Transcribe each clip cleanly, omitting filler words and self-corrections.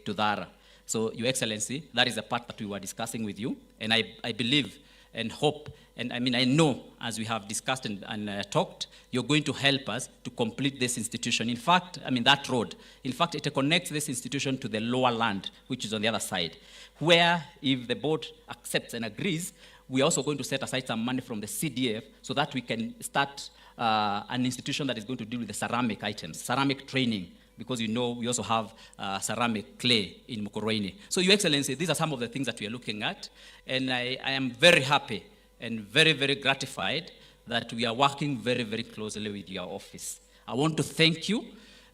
to Dhara. So, Your Excellency, that is the part that we were discussing with you, and I believe and hope, and I mean, I know, as we have discussed and talked, you're going to help us to complete this institution. In fact, I mean, that road, in fact, it connects this institution to the lower land, which is on the other side, where if the board accepts and agrees, we're also going to set aside some money from the CDF so that we can start an institution that is going to deal with the ceramic items, ceramic training, because you know we also have ceramic clay in Mukurwe-ini. So, Your Excellency, these are some of the things that we are looking at, and I am very happy and very, very gratified that we are working very, very closely with your office. I want to thank you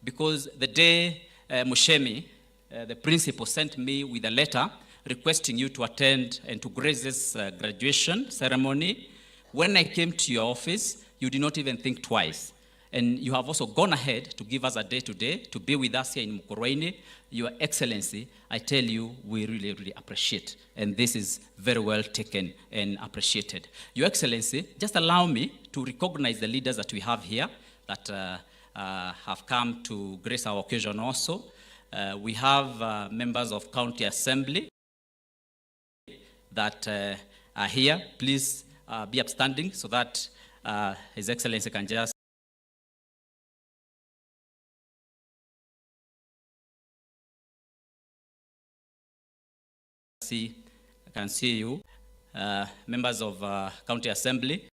because the day Mushemi, the principal, sent me with a letter requesting you to attend and to grace this graduation ceremony, when I came to your office, you did not even think twice. And you have also gone ahead to give us a day today to be with us here in Mukurwe-ini. Your Excellency, I tell you, we really, really appreciate. And this is very well taken and appreciated. Your Excellency, just allow me to recognize the leaders that we have here that have come to grace our occasion also. We have members of County Assembly that are here. Please be upstanding so that His Excellency can just I can see you, members of County Assembly,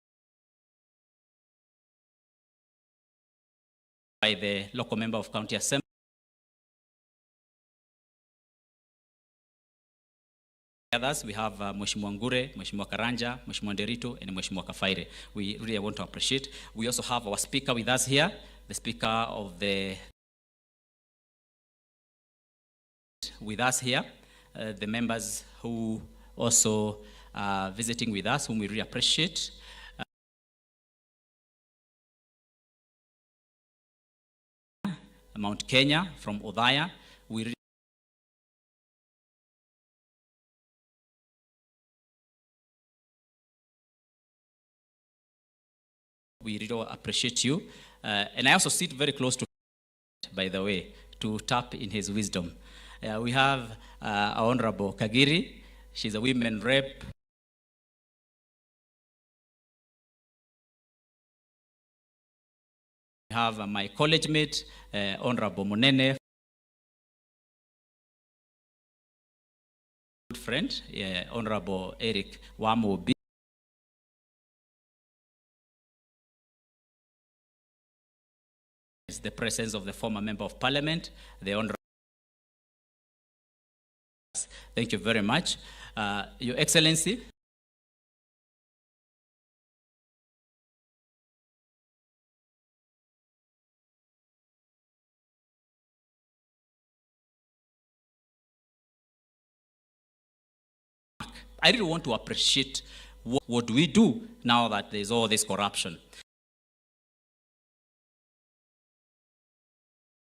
by the local member of County Assembly. Others, we have Mheshimiwa Ngure, Mheshimiwa Karanja, Mheshimiwa Nderito, and Mheshimiwa Kafaire. We really want to appreciate. We also have our speaker with us here, the speaker of the with us here. The members who also are visiting with us, whom we really appreciate. Mount Kenya from Odhaya, we really appreciate you. And I also sit very close to, by the way, to tap in his wisdom. We have our Honorable Kagiri. She's a women rep. We have my college mate, Honorable Monene. Good friend, Honorable Eric Wamobi. The presence of the former member of parliament, the Honorable. Thank you very much. Your Excellency, I really want to appreciate what do we do now that there's all this corruption.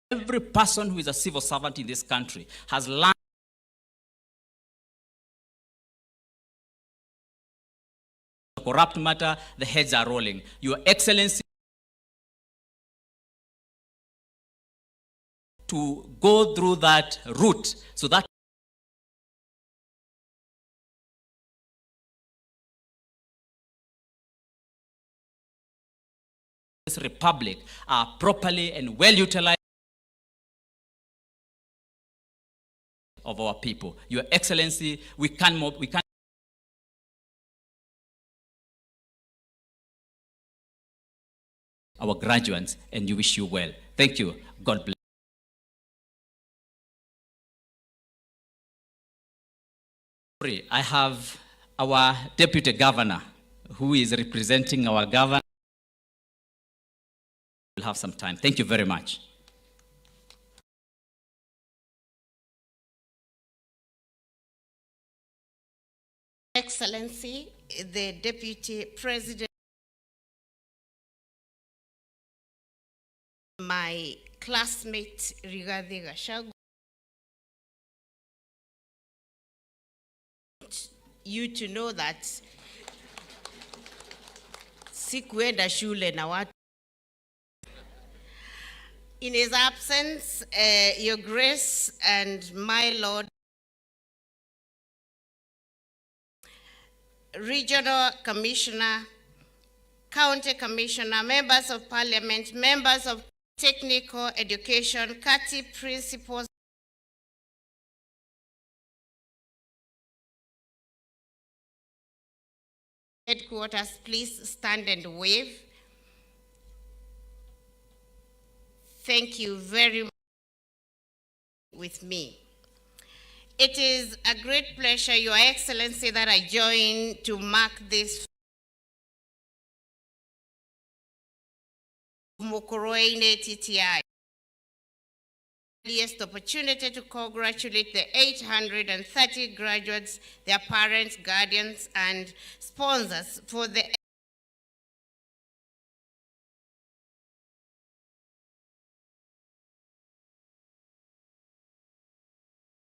Every person who is a civil servant in this country has learned corrupt matter, the heads are rolling. Your Excellency, to go through that route so that this republic are properly and well utilized of our people. Your Excellency, we can our graduates, and you wish you well. Thank you. God bless. I have our Deputy Governor who is representing our governor. We'll have some time. Thank you very much. Excellency, the Deputy President, my classmate Rigathi Gachagua, you to know that sikuenda shule na watu. In his absence, Your Grace and my Lord, Regional Commissioner, County Commissioner, Members of Parliament, Members of Technical Education, CATI principals, headquarters, please stand and wave. Thank you very much with me. It is a great pleasure, Your Excellency, that I join to mark this Mukurwe-ini TTI. Earliest opportunity to congratulate the 830 graduates, their parents, guardians, and sponsors for the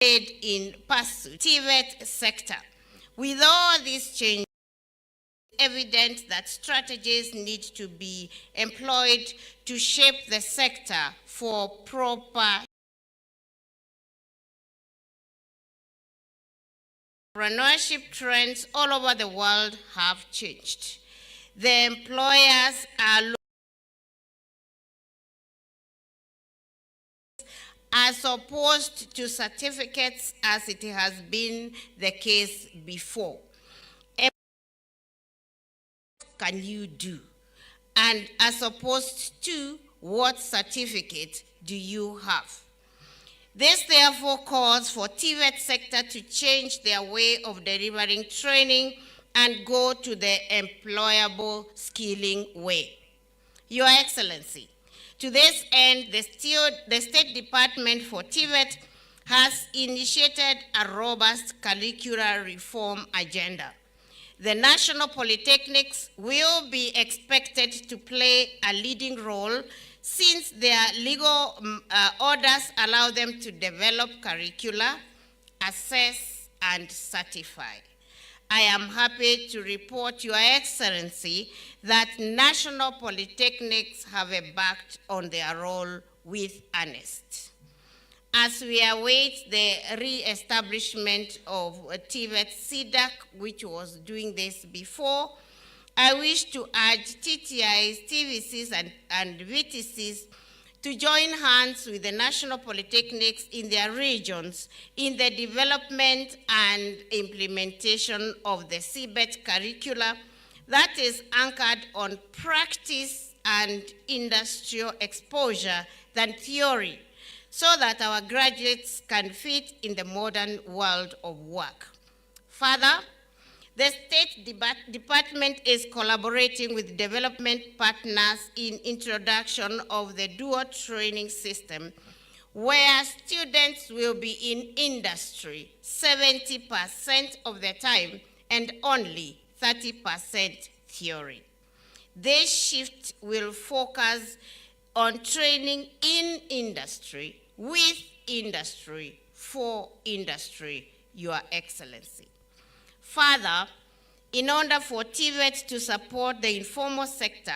in pursuit TVET sector. With all these changes, it's evident that strategies need to be employed to shape the sector for proper entrepreneurship. Trends all over the world have changed. The employers are as opposed to certificates as it has been the case before. What can you do? And as opposed to what certificate do you have? This therefore calls for TVET sector to change their way of delivering training and go to the employable skilling way. Your Excellency, to this end, the State Department for TVET has initiated a robust curricular reform agenda. The national polytechnics will be expected to play a leading role since their legal orders allow them to develop curricula, assess, and certify. I am happy to report, Your Excellency, that national polytechnics have embarked on their role with earnest. As we await the re-establishment of TVET CDAC, which was doing this before, I wish to urge TTIs, TVCs, and VTCs to join hands with the national polytechnics in their regions in the development and implementation of the CBET curricula that is anchored on practice and industrial exposure than theory, so that our graduates can fit in the modern world of work. Further, the State Department is collaborating with development partners in introduction of the dual training system, where students will be in industry 70% of the time and only 30% theory. This shift will focus on training in industry, with industry, for industry, Your Excellency. Further, in order for TVET to support the informal sector,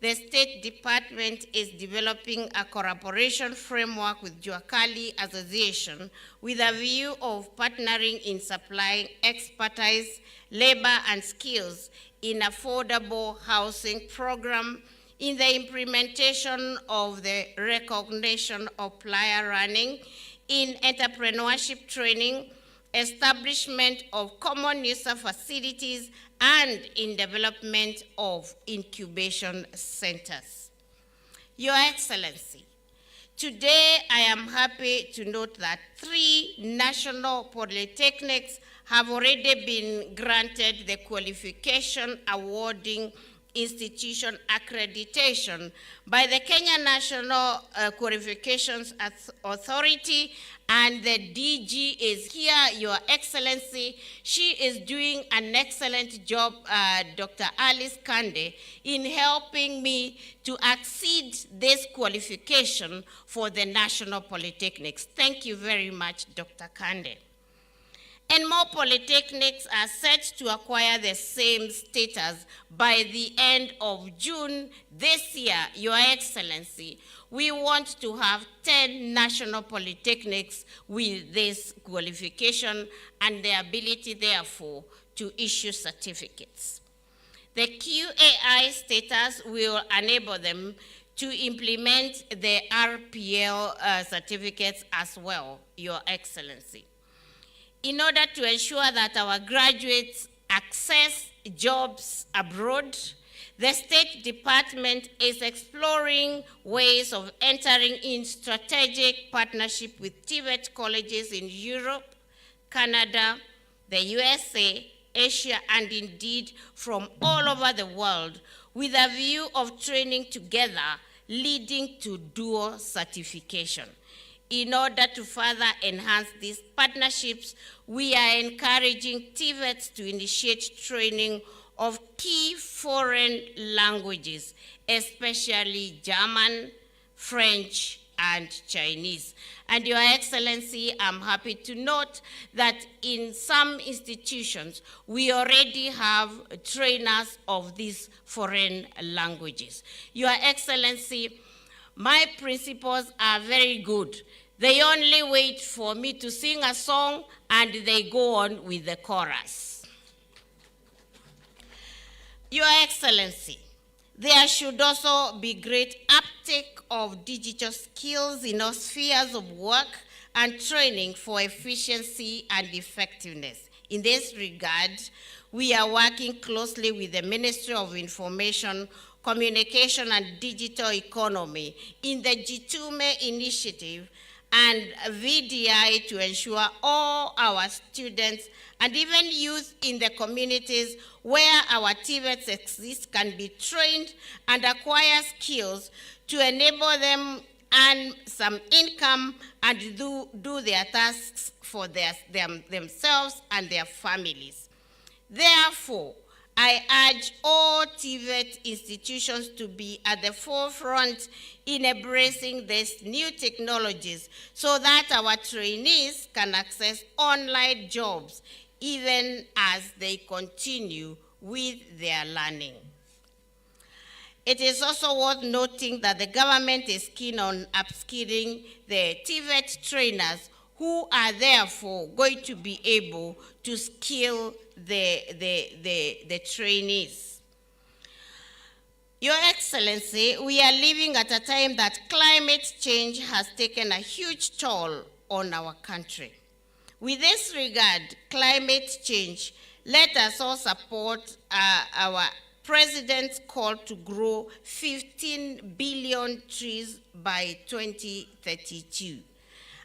the State Department is developing a collaboration framework with Juakali Association with a view of partnering in supplying expertise, labor, and skills in affordable housing program, in the implementation of the recognition of player running, in entrepreneurship training, establishment of common user facilities, and in development of incubation centers. Your Excellency, today I am happy to note that 3 national polytechnics have already been granted the qualification awarding institution accreditation by the Kenya National Qualifications Authority, and the DG is here, Your Excellency. She is doing an excellent job, Dr. Alice Kande, in helping me to exceed this qualification for the national polytechnics. Thank you very much, Dr. Kande. And more polytechnics are set to acquire the same status by the end of June this year, Your Excellency. We want to have 10 national polytechnics with this qualification and the ability, therefore, to issue certificates. The QAI status will enable them to implement the RPL certificates as well, Your Excellency. In order to ensure that our graduates access jobs abroad, the State Department is exploring ways of entering in strategic partnership with TVET colleges in Europe, Canada, the USA, Asia, and indeed from all over the world, with a view of training together, leading to dual certification. In order to further enhance these partnerships, we are encouraging TVETs to initiate training of key foreign languages, especially German, French, and Chinese. And Your Excellency, I'm happy to note that in some institutions, we already have trainers of these foreign languages. Your Excellency, my principals are very good. They only wait for me to sing a song and they go on with the chorus. Your Excellency, there should also be great uptake of digital skills in all spheres of work and training for efficiency and effectiveness. In this regard, we are working closely with the Ministry of Information, Communication and Digital Economy in the Jitume Initiative and VDI to ensure all our students and even youth in the communities where our TVETs exist can be trained and acquire skills to enable them earn some income and do their tasks for themselves and their families. Therefore, I urge all TVET institutions to be at the forefront in embracing these new technologies so that our trainees can access online jobs even as they continue with their learning. It is also worth noting that the government is keen on upskilling the TVET trainers who are therefore going to be able to skill the trainees. Your Excellency, we are living at a time that climate change has taken a huge toll on our country. With this regard, climate change, let us all support our President's call to grow 15 billion trees by 2032.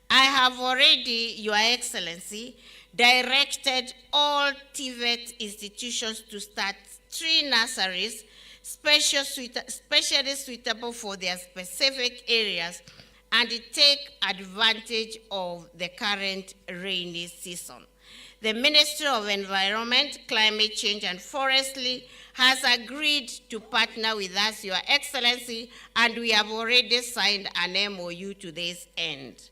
I have already, Your Excellency, directed all TVET institutions to start tree nurseries, specially suitable for their specific areas, and take advantage of the current rainy season. The Ministry of Environment, Climate Change and Forestry has agreed to partner with us, Your Excellency, and we have already signed an MOU to this end.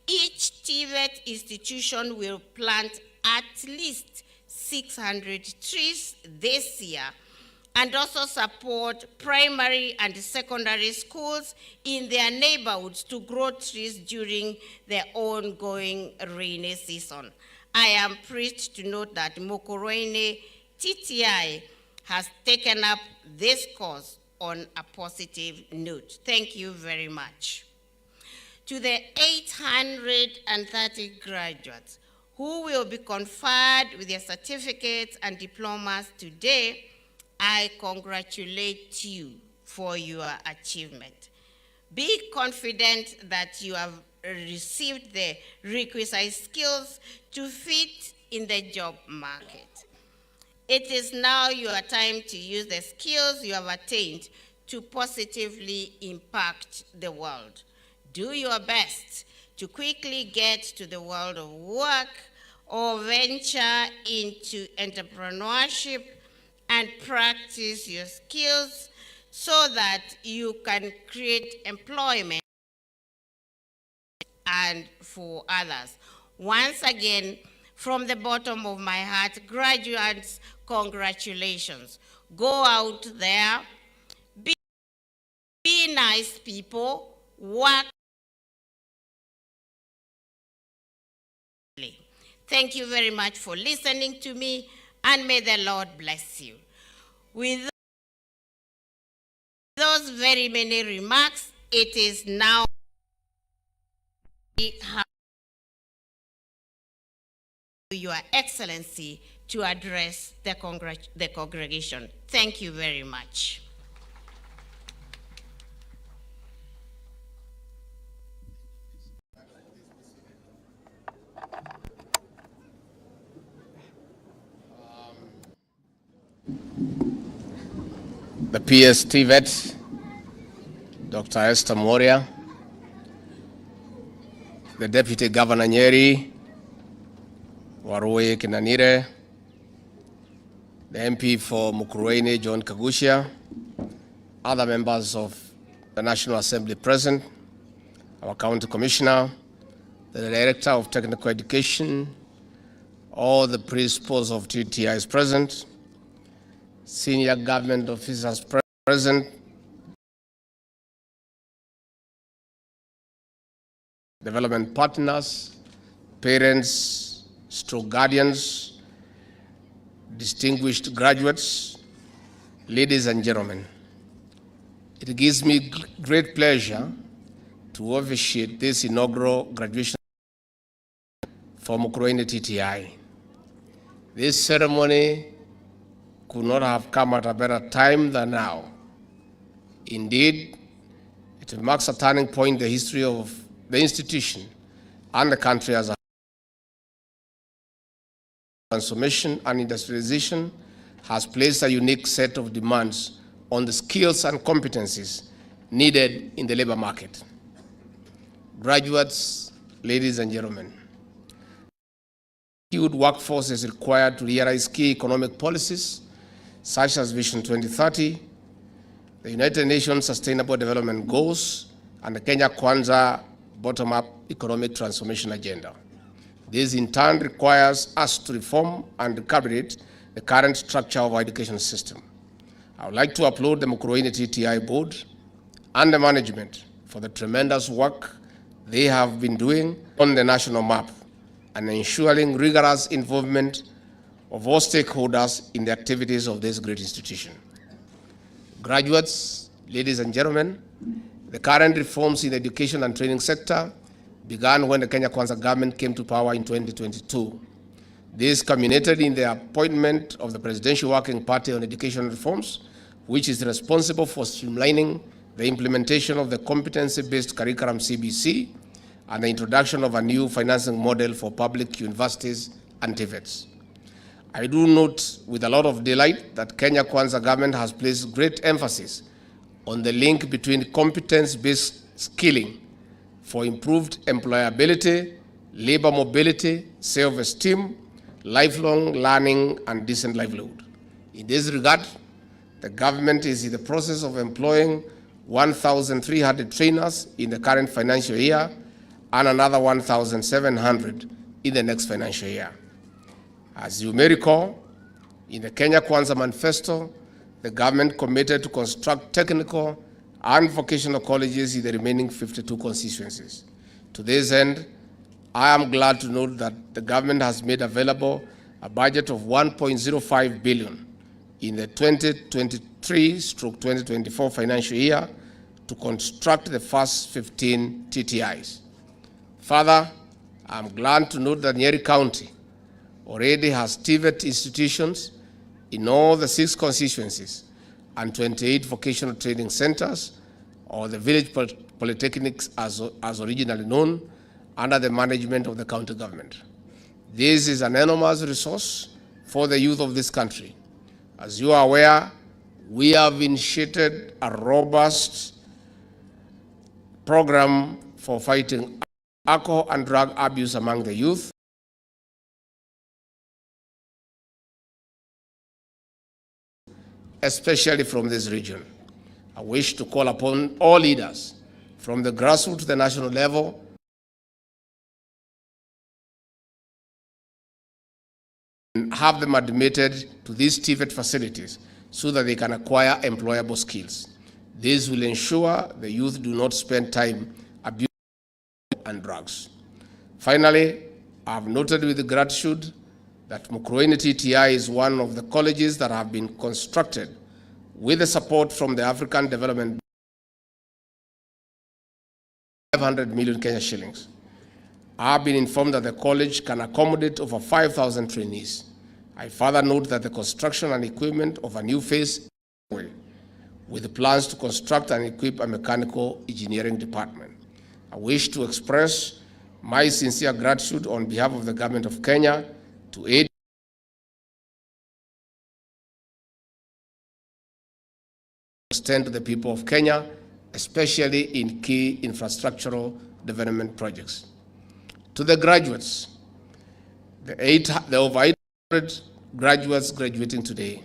Each TVET institution will plant at least 600 trees this year and also support primary and secondary schools in their neighborhoods to grow trees during the ongoing rainy season. I am pleased to note that Mukurwe-ini TTI has taken up this cause on a positive note. Thank you very much. To the 830 graduates who will be conferred with their certificates and diplomas today, I congratulate you for your achievement. Be confident that you have received the requisite skills to fit in the job market. It is now your time to use the skills you have attained to positively impact the world. Do your best to quickly get to the world of work or venture into entrepreneurship and practice your skills so that you can create employment and for others. Once again, From the bottom of my heart, graduates, congratulations. Go out there, be nice people, work. Thank you very much for listening to me, and may the Lord bless you. With those very many remarks, it is now Your Excellency to address the congregation. Thank you very much. The PS TVET, Dr. Esther Moria, the Deputy Governor Nyeri, Warui Kinanire, the MP for Mukurwe-ini, John Kagushia, other members of the National Assembly present, our County Commissioner, the Director of Technical Education, all the principals of TTIs present, senior government officers present, development partners, parents, stroke guardians, distinguished graduates, ladies and gentlemen. It gives me great pleasure to officiate this inaugural graduation for Mukurwe-ini TTI. This ceremony could not have come at a better time than now. Indeed, it marks a turning point in the history of the institution and the country as a whole. Transformation and industrialization has placed a unique set of demands on the skills and competencies needed in the labor market. Graduates, ladies and gentlemen, skilled workforce is required to realize key economic policies such as Vision 2030, the United Nations Sustainable Development Goals, and the Kenya Kwanza bottom-up economic transformation agenda. This in turn requires us to reform and recalibrate the current structure of our education system. I would like to applaud the Mukurwe-ini TTI board and the management for the tremendous work they have been doing on the national map and ensuring rigorous involvement of all stakeholders in the activities of this great institution. Graduates, ladies and gentlemen, the current reforms in the education and training sector began when the Kenya Kwanza government came to power in 2022. This culminated in the appointment of the Presidential Working Party on Education Reforms, which is responsible for streamlining the implementation of the competency-based curriculum CBC and the introduction of a new financing model for public universities and TVETs. I do note with a lot of delight that Kenya Kwanza government has placed great emphasis on the link between competence-based skilling for improved employability, labor mobility, self-esteem, lifelong learning, and decent livelihood. In this regard, the government is in the process of employing 1,300 trainers in the current financial year and another 1,700 in the next financial year. As you may recall, in the Kenya Kwanza Manifesto, the government committed to construct technical and vocational colleges in the remaining 52 constituencies. To this end, I am glad to note that the government has made available a budget of 1.05 billion in the 2023/2024 financial year to construct the first 15 TTIs. Further, I am glad to note that Nyeri County already has TVET institutions in all the 6 constituencies and 28 vocational training centers, or the village polytechnics as originally known, under the management of the county government. This is an enormous resource for the youth of this country. As you are aware, we have initiated a robust program for fighting alcohol and drug abuse among the youth. Especially from this region. I wish to call upon all leaders from the grassroots to the national level and have them admitted to these TVET facilities so that they can acquire employable skills. This will ensure the youth do not spend time abusing and drugs. Finally, I have noted with gratitude that Mukurwe-ini TTI is one of the colleges that have been constructed with the support from the African Development 500 million Kenya shillings. I have been informed that the college can accommodate over 5,000 trainees. I further note that the construction and equipment of a new phase with plans to construct and equip a mechanical engineering department. I wish to express my sincere gratitude on behalf of the government of Kenya to aid extend to the people of Kenya, especially in key infrastructural development projects. To the graduates, the over 800 graduates graduating today,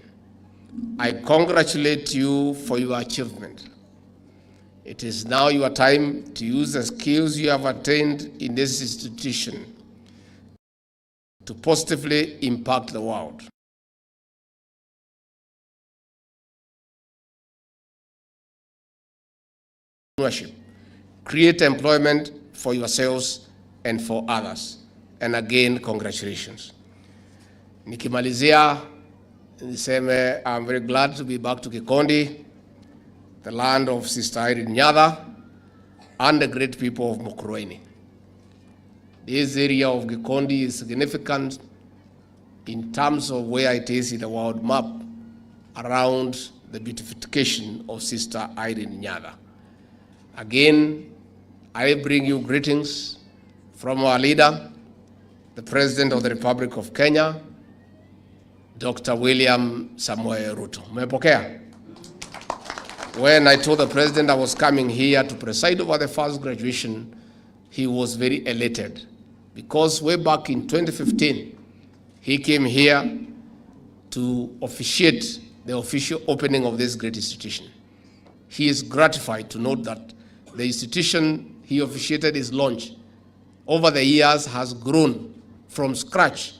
I congratulate you for your achievement. It is now your time to use the skills you have attained in this institution to positively impact the world. Create employment for yourselves and for others. And again, congratulations. Nikimalizia, niseme, I'm very glad to be back to Gikondi, the land of Sister Irene Nyatha, and the great people of Mukurwe-ini. This area of Gikondi is significant in terms of where it is in the world map around the beatification of Sister Irene Nyatha. Again, I bring you greetings from our leader, the President of the Republic of Kenya, Dr. William Samoei Ruto. Mmepokea? When I told the President I was coming here to preside over the first graduation, he was very elated because way back in 2015, he came here to officiate the official opening of this great institution. He is gratified to note that the institution he officiated its launch over the years has grown from scratch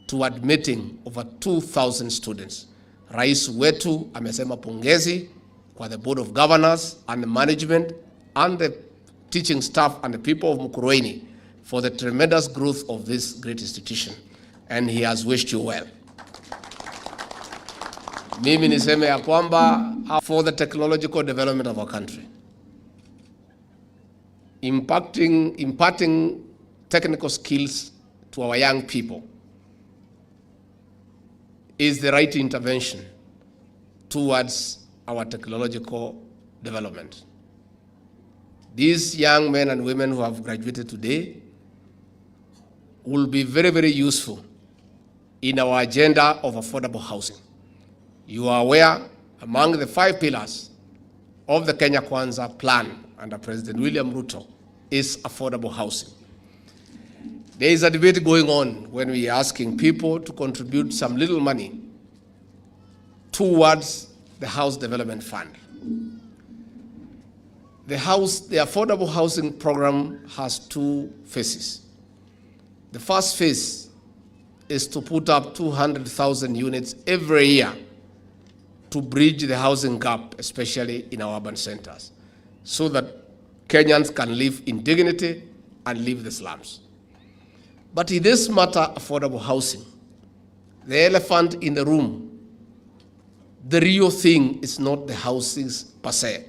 to admitting over 2,000 students. Rais wetu amesema pongezi kwa the Board of Governors and the management and the teaching staff and the people of Mukurwe-ini for the tremendous growth of this great institution. And he has wished you well. Mimi niseme ya kwamba for the technological development of our country, imparting technical skills to our young people is the right intervention towards our technological development. These young men and women who have graduated today will be very, very useful in our agenda of affordable housing. You are aware, among the 5 pillars of the Kenya Kwanza plan under President William Ruto is affordable housing. There is a debate going on when we are asking people to contribute some little money towards the House Development Fund. The affordable housing program has 2 phases. The first phase is to put up 200,000 units every year to bridge the housing gap, especially in our urban centers, so that Kenyans can live in dignity and leave the slums. But in this matter, affordable housing, the elephant in the room, the real thing is not the houses per se.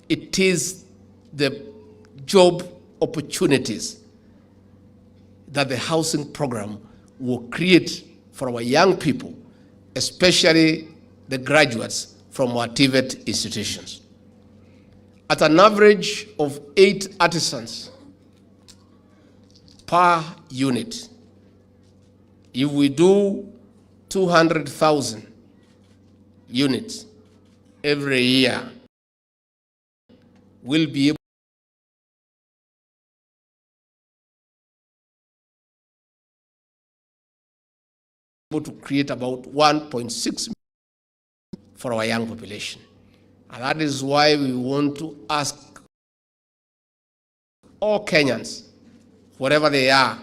It is the job opportunities that the housing program will create for our young people, especially the graduates from our TVET institutions. At an average of 8 artisans per unit, if we do 200,000 units every year, we'll be able to create about 1.6 million for our young population. And that is why we want to ask all Kenyans, wherever they are,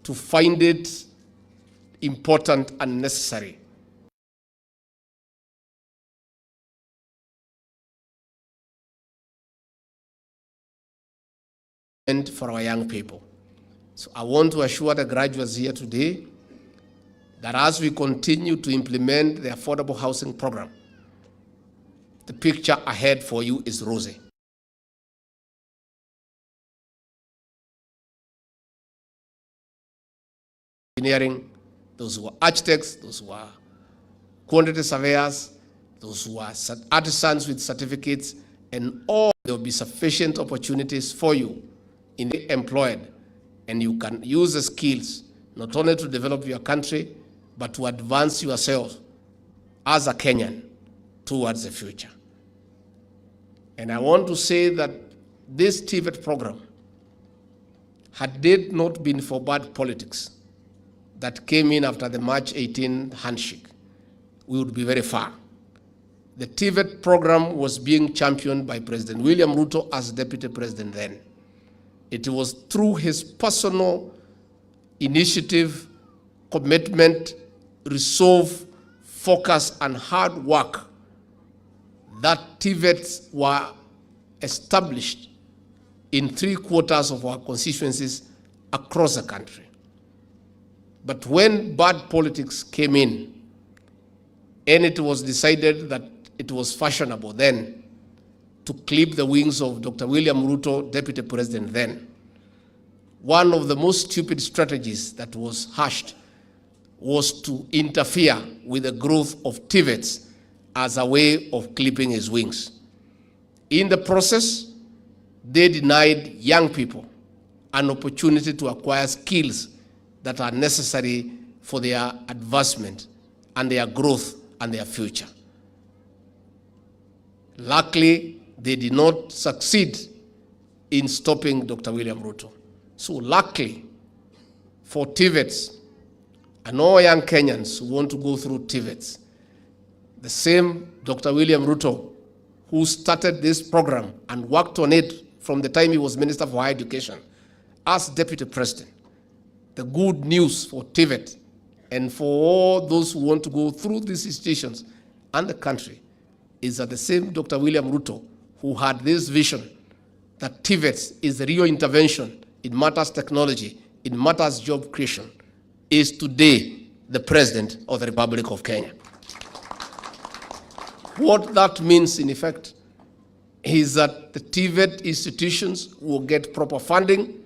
to find it important and necessary. For our young people. So I want to assure the graduates here today that as we continue to implement the affordable housing program, the picture ahead for you is rosy. Engineering, those who are architects, those who are quantity surveyors, those who are artisans with certificates, and all, there will be sufficient opportunities for you in the employed, and you can use the skills not only to develop your country, but to advance yourself as a Kenyan towards the future. And I want to say that this TVET program, had it not been for bad politics that came in after the March 18 handshake, we would be very far. The TVET program was being championed by President William Ruto as deputy president then. It was through his personal initiative, commitment, resolve, focus, and hard work that TVETs were established in 3/4 of our constituencies across the country. But when bad politics came in, and it was decided that it was fashionable then to clip the wings of Dr. William Ruto, deputy president then, one of the most stupid strategies that was hashed was to interfere with the growth of TVETs as a way of clipping his wings. In the process, they denied young people an opportunity to acquire skills that are necessary for their advancement and their growth and their future. Luckily, they did not succeed in stopping Dr. William Ruto. So luckily for TVETs and all young Kenyans who want to go through TVETs, the same Dr. William Ruto who started this program and worked on it from the time he was Minister for Higher Education as Deputy President, the good news for TVET and for all those who want to go through these institutions and the country is that the same Dr. William Ruto who had this vision that TVET is the real intervention in matters technology, in matters job creation, is today the President of the Republic of Kenya. What that means, in effect, is that the TVET institutions will get proper funding,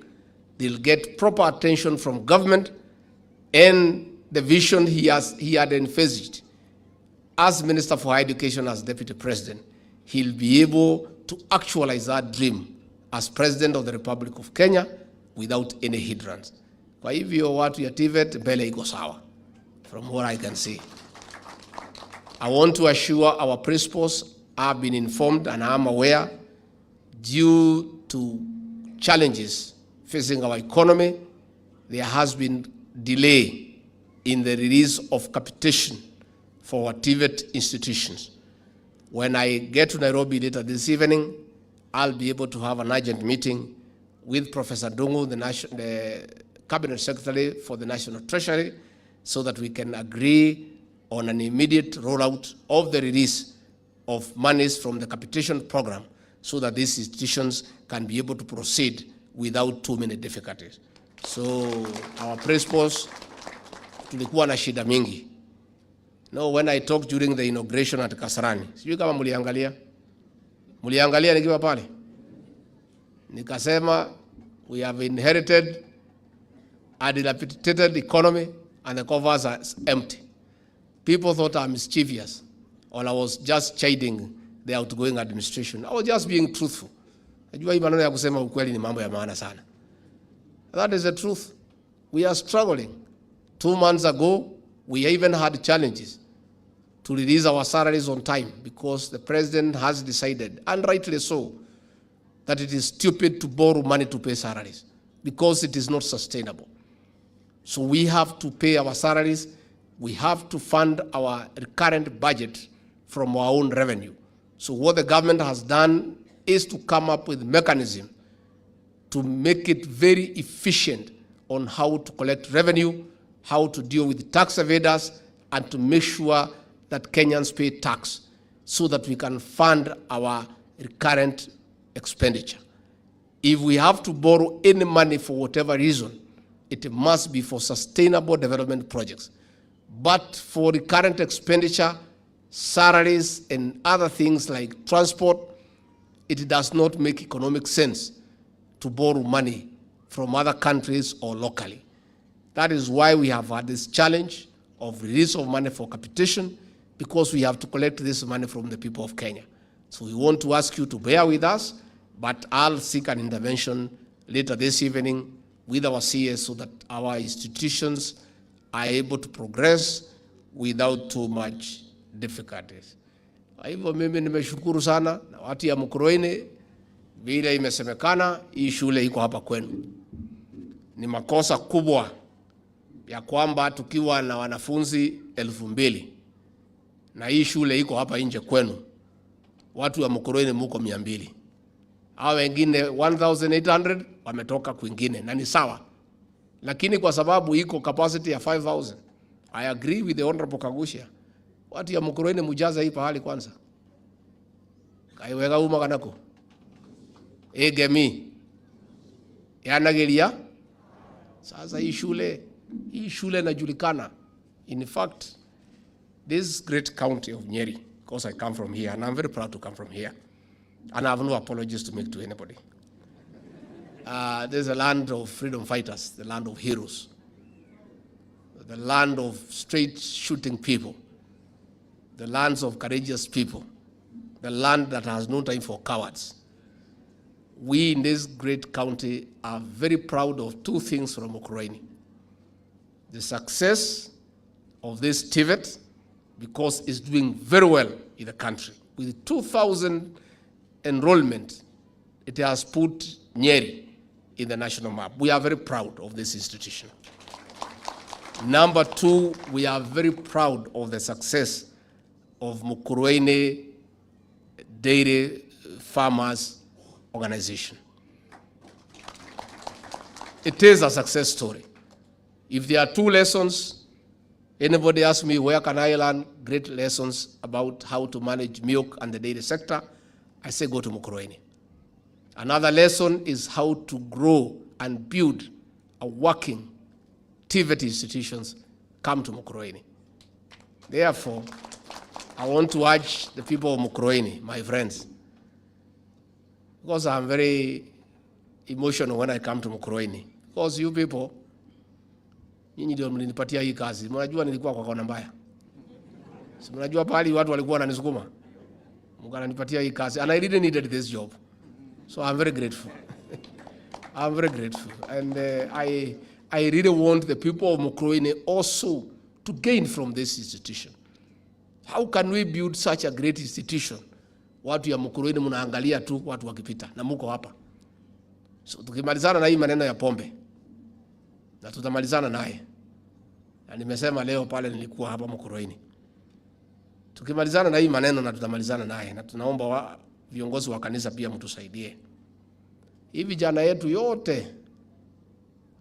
they'll get proper attention from government, and the vision he had envisaged as Minister for Higher Education, as Deputy President, he'll be able to actualize that dream as President of the Republic of Kenya without any hindrance. Kwa hivyo watu ya TVET mbele iko sawa, from what I can see. I want to assure our principals I've been informed and I'm aware, due to challenges facing our economy, there has been delay in the release of capitation for our TVET institutions. When I get to Nairobi later this evening, I'll be able to have an urgent meeting with Professor Dungu, the Cabinet Secretary for the National Treasury, so that we can agree on an immediate rollout of the release of monies from the capitation program so that these institutions can be able to proceed without too many difficulties. So our principals, tulikuwa na shida mingi. No, when I talked during the inauguration at Kasarani, sijui kama muliangalia. Muliangalia nikiwa pale. Nikasema, we have inherited a dilapidated economy and the covers are empty. People thought I'm mischievous, or I was just chiding the outgoing administration. I was just being truthful. Najua hii maneno ya kusema ukweli ni mambo ya maana sana. That is the truth. We are struggling. 2 months ago, we even had challenges to release our salaries on time because the president has decided, and rightly so, that it is stupid to borrow money to pay salaries because it is not sustainable. So we have to pay our salaries. We have to fund our recurrent budget from our own revenue. So what the government has done is to come up with a mechanism to make it very efficient on how to collect revenue how to deal with tax evaders and to make sure that Kenyans pay tax so that we can fund our recurrent expenditure. If we have to borrow any money for whatever reason, it must be for sustainable development projects. But for recurrent expenditure, salaries and other things like transport, it does not make economic sense to borrow money from other countries or locally. That is why we have had this challenge of release of money for capitation, because we have to collect this money from the people of Kenya. So we want to ask you to bear with us, but I'll seek an intervention later this evening with our CS so that our institutions are able to progress without too much difficulties. Kwa hivyo mimi nimeshukuru sana na watu ya Mukurwe-ini, vile imesemekana hii shule iko hapa kwenu. Ni makosa kubwa ya kwamba tukiwa na wanafunzi 2,000 na hii shule iko hapa nje kwenu, watu wa Mukurwe-ini muko 200. Hao wengine 1,800 wametoka kwingine, na ni sawa. Lakini kwa sababu iko capacity ya 5,000, I agree with the Honorable Kagusha. Watu ya Mukurwe-ini mujaza hii pahali kwanza. Kaiwega uma kanako. Egemi. Yanagelia. Sasa hii shule inajulikana. In fact, this great county of Nyeri, because I come from here, and I'm very proud to come from here, and I have no apologies to make to anybody. There's a land of freedom fighters, the land of heroes, the land of straight shooting people, the lands of courageous people, the land that has no time for cowards. We in this great county are very proud of two things from Mukurwe-ini. The success of this TVET, because it's doing very well in the country. With 2,000 enrollment, it has put Nyeri in the national map. We are very proud of this institution. Number two, we are very proud of the success of Mukurwe-ini Dairy Farmers Organization. It is a success story. If there are 2 lessons, anybody asks me where can I learn great lessons about how to manage milk and the dairy sector, I say go to Mukurwe-ini. Another lesson is how to grow and build a working TVET institutions. Come to Mukurwe-ini. Therefore, I want to urge the people of Mukurwe-ini, my friends, because I'm very emotional when I come to Mukurwe-ini, because you people, nyinyi ndio mlinipatia hii kazi. Mnajua nilikuwa kwa kona mbaya. Si mnajua pale watu walikuwa wananisukuma. Mkanipatia hii kazi, and I really needed this job. So I'm very grateful. I'm very grateful. And I really want the people of Mukurwe-ini also to gain from this institution. How can we build such a great institution? Watu ya Mukurwe-ini mnaangalia tu watu wakipita na muko hapa. So tukimalizana na hii maneno ya pombe, na tutamalizana naye. Na nimesema leo pale nilikuwa hapa Mukurwe-ini. Tukimalizana na hii maneno na tutamalizana naye, na tunaomba viongozi wa kanisa pia mtusaidie. Hivi vijana yetu yote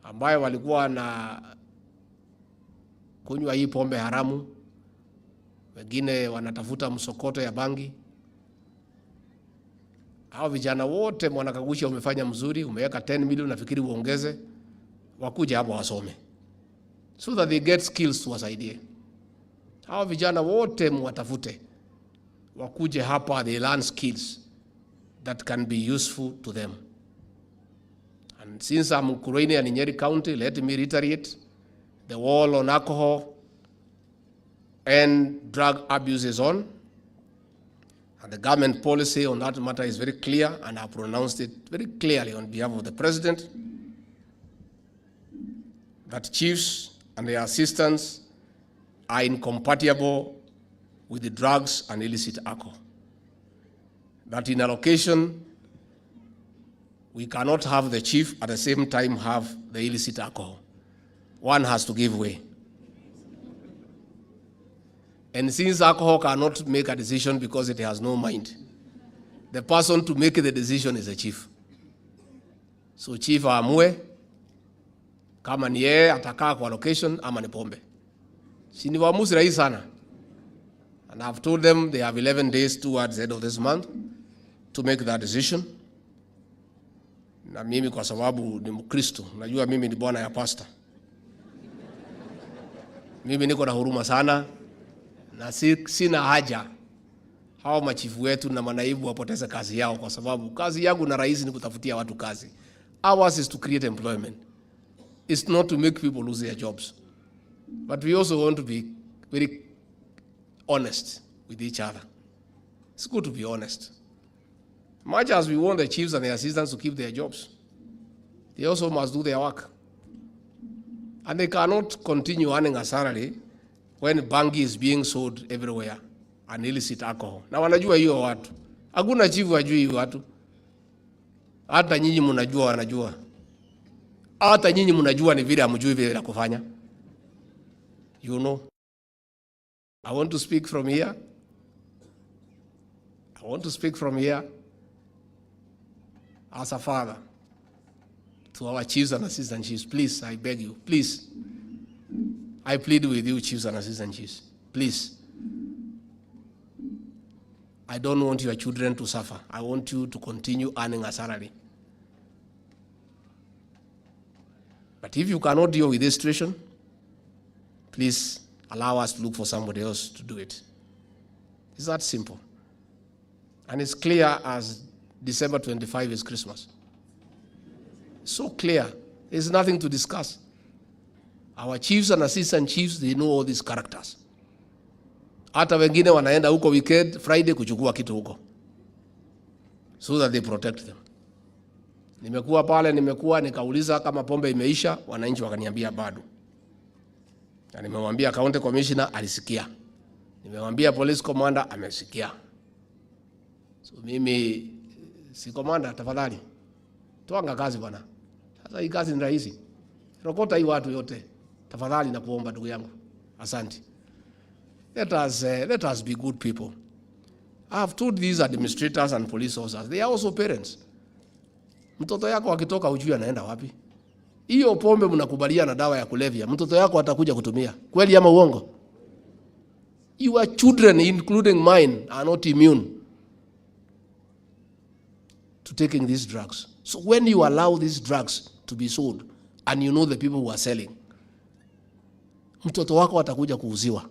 ambayo walikuwa na kunywa hii pombe haramu, wengine wanatafuta msokoto ya bangi, hao vijana wote Mwanakagusha umefanya mzuri, umeweka 10 million, nafikiri uongeze, wakuja hapo wasome, so that they get skills tuwasaidie. Hao vijana wote mwatafute, wakuje hapa, they learn skills that can be useful to them. And since I'm Mukurwe-ini and in Nyeri County, let me reiterate, the war on alcohol and drug abuse is on. And the government policy on that matter is very clear, and I pronounced it very clearly on behalf of the President, that chiefs and their assistants are incompatible with the drugs and illicit alcohol. That in a location, we cannot have the chief at the same time have the illicit alcohol. One has to give way. And since alcohol cannot make a decision because it has no mind, the person to make the decision is the chief. So chief amue, kama ni yeye atakaa kwa location ama ni pombe. Si ni waamuzi rahisi sana. And I've told them they have 11 days towards the end of this month to make that decision. Na mimi kwa sababu ni Mkristo, najua mimi ni bwana ya pastor. Mimi niko na huruma sana na sina haja hao machifu wetu na manaibu wapoteze kazi yao, kwa sababu kazi yangu na rais ni kutafutia watu kazi. Ours is to create employment. It's not to make people lose their jobs. But we also want to be very honest with each other. It's good to be honest. Much as we want the chiefs and the assistants to keep their jobs, they also must do their work. And they cannot continue earning a salary when bangi is being sold everywhere and illicit alcohol. Na wanajua hiyo watu. Hakuna chifu hajui hiyo watu. Hata nyinyi mnajua wanajua. Hata nyinyi mnajua ni vile hamjui vile la kufanya. You know. I want to speak from here. I want to speak from here as a father to our chiefs and assistant chiefs. Please, I beg you, please. I plead with you, chiefs and assistant chiefs. Please. I don't want your children to suffer. I want you to continue earning a salary. But if you cannot deal with this situation, please allow us to look for somebody else to do it. It's that simple. And it's clear as December 25 is Christmas. So clear. There's nothing to discuss. Our chiefs and assistant chiefs, they know all these characters. Hata wengine wanaenda huko weekend, Friday kuchukua kitu huko. So that they protect them. Nimekuwa pale, nikauliza kama pombe imeisha, wananchi wakaniambia bado. Na nimemwambia county commissioner alisikia. Nimemwambia police commander amesikia. So mimi si commander, tafadhali toanga kazi bwana. Sasa hii kazi ni rahisi. Rokota hii watu yote. Tafadhali na kuomba ndugu yangu. Asante. Let us be good people. I have told these administrators and police officers, they are also parents. Mtoto yako akitoka ujui anaenda wapi? Hiyo pombe mnakubalia na dawa ya kulevya, mtoto yako atakuja kutumia. Kweli ama uongo? Your children, including mine, are not immune to taking these drugs. So when you allow these drugs to be sold, and you know the people who are selling, mtoto wako atakuja kuuziwa.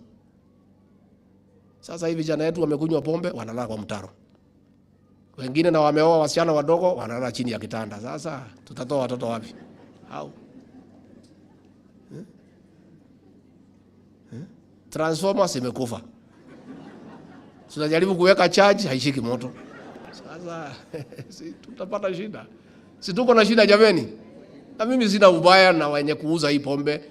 Sasa hivi vijana wetu wamekunywa pombe, wanalala kwa mtaro. Wengine na wameoa wasichana wadogo, wanalala chini ya kitanda. Sasa tutatoa watoto wapi? How? Transformers imekufa. Tunajaribu kuweka charge, haishiki moto. Sasa tutapata shida. Si tuko na shida jameni? Na mimi sina ubaya na wenye kuuza hii pombe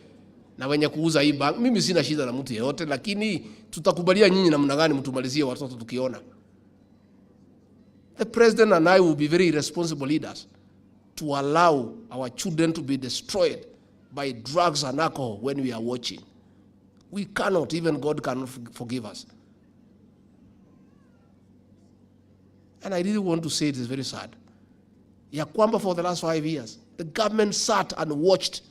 na wenye kuuza hii bank. Mimi sina shida na mtu yeyote, lakini tutakubalia nyinyi namna gani mtumalizie watoto tukiona? The president and I will be very responsible leaders to allow our children to be destroyed by drugs and alcohol when we are watching. We cannot, even God cannot forgive us. And I really want to say it is very sad. Ya kwamba for the last 5 years, the government sat and watched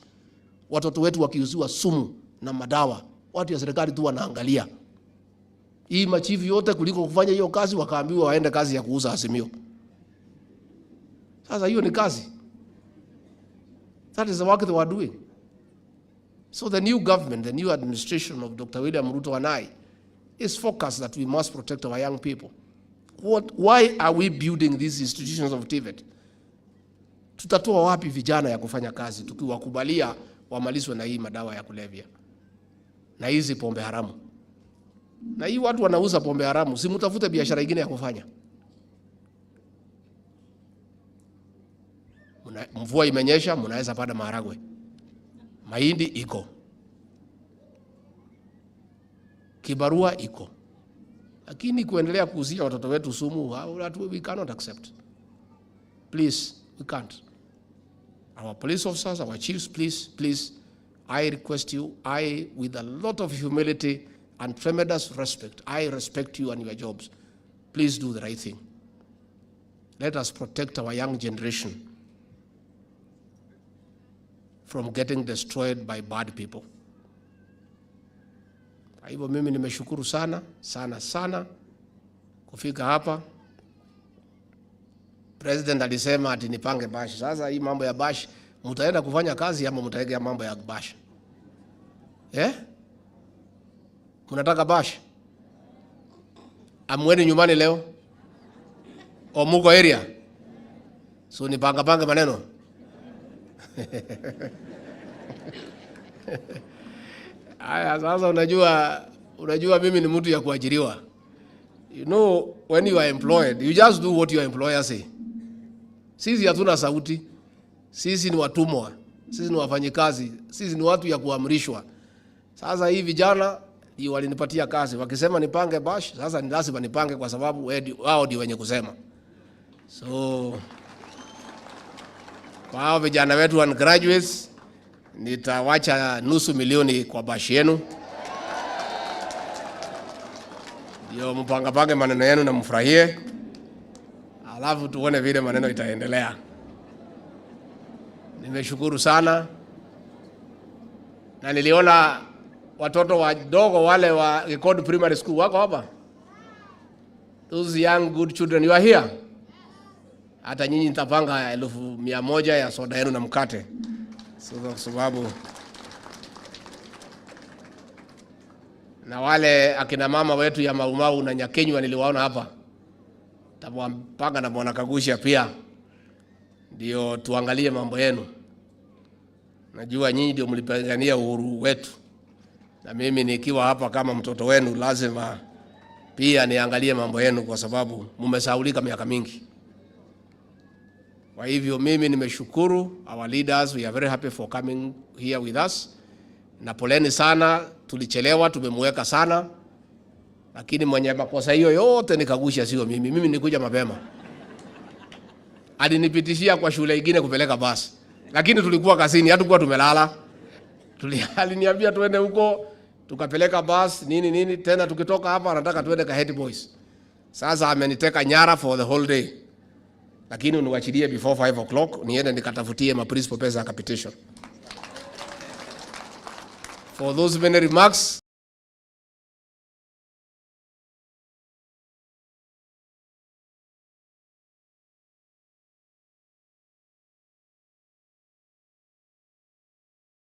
watoto wetu wakiuziwa sumu na madawa. Watu ya serikali tu wanaangalia. Hii machifu yote kuliko kufanya hiyo kazi wakaambiwa waende kazi ya kuuza Azimio. Sasa hiyo ni kazi. That is the work they were doing. So the new government, the new administration of Dr. William Ruto and I is focused that we must protect our young people. Why are we building these institutions of TVET? Tutatoa wapi vijana ya kufanya kazi tukiwakubalia wamalizwe na hii madawa ya kulevya na hizi pombe haramu? Na hii watu wanauza pombe haramu, si mtafute biashara nyingine ya kufanya. Mvua imenyesha, mnaweza panda maharagwe. Mahindi iko. Kibarua iko. Lakini kuendelea kuuzia watoto wetu sumu, we cannot accept. Please, we can't. Our police officers, our chiefs, please, I request you, with a lot of humility and tremendous respect, I respect you and your jobs. Please do the right thing. Let us protect our young generation from getting destroyed by bad people. Kwa hivyo mimi nimeshukuru sana kufika hapa. President alisema ati nipange bash. Sasa hii mambo ya bash, mtaenda kufanya kazi ama mtaegea mambo ya bash? Mnataka bash? Amweni nyumbani leo? O muko area? So nipanga maneno? Aya, sasa unajua mimi ni mtu ya kuajiriwa. You know, when you are employed, you just do what your employer say. Sisi hatuna sauti. Sisi ni watumwa. Sisi ni wafanyikazi. Sisi ni watu ya kuamrishwa. Sasa hii vijana ndio walinipatia kazi. Wakisema nipange bash, sasa ni lazima nipange kwa sababu wao ndio wenye kusema. So kwa hao vijana wetu and graduates, nitawacha $500,000 kwa bash yenu. Ndio mpange maneno yenu na mfurahie. Alafu tuone vile maneno itaendelea. Nimeshukuru sana. Na niliona watoto wadogo wale wa Record Primary School wako hapa. Those young good children, you are here. Hata nyinyi nitapanga 100,000 ya soda yenu na mkate. Sababu na wale akina mama wetu ya Maumau na Nyakenywa niliwaona hapa. Tapanga na Bwana Kagusha pia. Ndio tuangalie mambo yenu. Najua nyinyi ndio mlipigania uhuru wetu. Na mimi nikiwa hapa kama mtoto wenu lazima pia niangalie mambo yenu kwa sababu mmesahaulika miaka mingi. Kwa hivyo mimi nimeshukuru our leaders, we are very happy for coming here with us. Na poleni sana, tulichelewa, tumemweka sana. Lakini mwenye makosa hiyo yote ni Kagusha, sio mimi. Mimi nikuja mapema. Alinipitishia kwa shule nyingine kupeleka basi. Lakini tulikuwa kazini, hatukuwa tumelala. Aliniambia tuende huko, tukapeleka basi, nini, tena tukitoka hapa anataka tuende ka Head Boys. Sasa ameniteka nyara for the whole day. Lakini uniwachilie before 5 o'clock, niende nikatafutie principal pesa capitation. For those many remarks,